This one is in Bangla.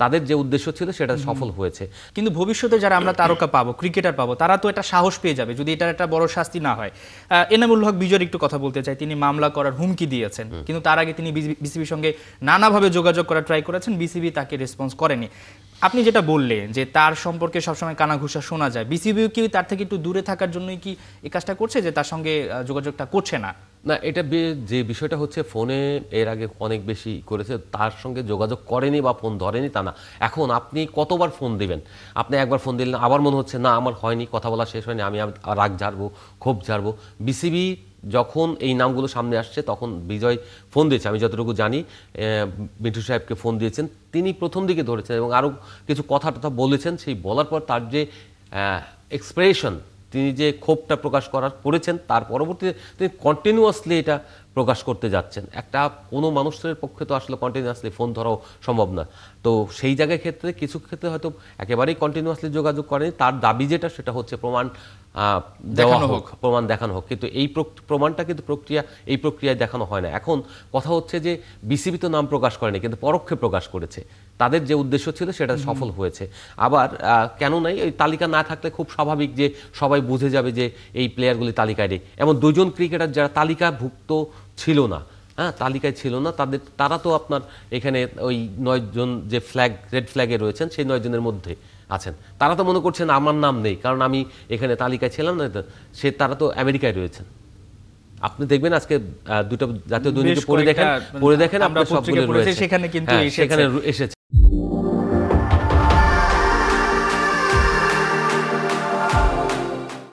তাদের যে উদ্দেশ্য ছিল সেটা সফল হয়েছে। কিন্তু ভবিষ্যতে যারা আমরা তারকা পাবো, ক্রিকেটার পাবো, তারা তো এটা সাহস পেয়ে যাবে যদি এটার একটা বড় শাস্তি না হয়। এনামুল হক বিজয়ের একটু কথা বলতে চাই। তিনি মামলা করার হুমকি দিয়েছেন, কিন্তু তার আগে তিনি বিসিবির সঙ্গে নানাভাবে যোগাযোগ করার ট্রাই করেছেন, বিসিবি তাকে রেসপন্স করেনি। আপনি যেটা বললেন যে তার সম্পর্কে সবসময় কানাঘুষা শোনা যায়, বিসিবিও কি তার থেকে একটু দূরে থাকার জন্যই কি এই কাজটা করছে, যে তার সঙ্গে যোগাযোগটা করছে না? না, এটা যে বিষয়টা হচ্ছে, ফোনে এর আগে অনেক বেশি করেছে, তার সঙ্গে যোগাযোগ করেনি বা ফোন ধরেনি তা না। এখন আপনি কতবার ফোন দিবেন? আপনি একবার ফোন দিলেন, আবার মনে হচ্ছে না আমার হয়নি, কথা বলা শেষ হয়নি, আমি রাগ ঝাড়বো, ক্ষোভ ঝাড়বো। বিসিবি যখন এই নামগুলো সামনে আসছে তখন বিজয় ফোন দিয়েছে, আমি যতটুকু জানি মিঠু সাহেবকে ফোন দিয়েছেন, তিনি প্রথম দিকে ধরেছেন এবং আরও কিছু কথা টথা বলেছেন। সেই বলার পর তার যে এক্সপ্রেশন, তিনি যে ক্ষোভটা প্রকাশ করেছেন, তার পরবর্তীতে তিনি কন্টিনিউয়াসলি এটা প্রকাশ করতে যাচ্ছেন। কোনো মানুষের পক্ষে তো আসলে কন্টিনিউয়াসলি ফোন ধরাও সম্ভব না। তো সেই জায়গায় কিছু ক্ষেত্রে হয়তো একেবারেই কন্টিনিউয়াসলি যোগাযোগ করেনি। তার দাবি যেটা সেটা হচ্ছে প্রমাণ দেওয়া হোক, প্রমাণ দেখানো হোক, কিন্তু এই প্রমাণটা কিন্তু এই প্রক্রিয়ায় দেখানো হয় না। এখন কথা হচ্ছে যে বিসিবি তো নাম প্রকাশ করেনি, কিন্তু পরোক্ষে প্রকাশ করেছে। তাদের যে উদ্দেশ্য ছিল সেটা সফল হয়েছে। আবার কেন নাই, ওই তালিকা না থাকলে খুব স্বাভাবিক যে সবাই বুঝে যাবে যে এই প্লেয়ারগুলি তালিকায় নেই। এমন দুজন ক্রিকেটার যারা তালিকাভুক্ত ছিল না, তালিকায় ছিল না, তারা তো আপনার এখানে ওই 9 জন যে রেড ফ্ল্যাগে রয়েছেন সেই 9 জনের মধ্যে আছেন। তারা তো মনে করছেন আমার নাম নেই, কারণ আমি এখানে তালিকায় ছিলাম না। তারা তো আমেরিকায় রয়েছেন। আপনি দেখবেন আজকে দুটো জাতীয় দৈনিকে পড়ে দেখেন, আপনি সবগুলো রয়েছে, সেখানে এসেছে।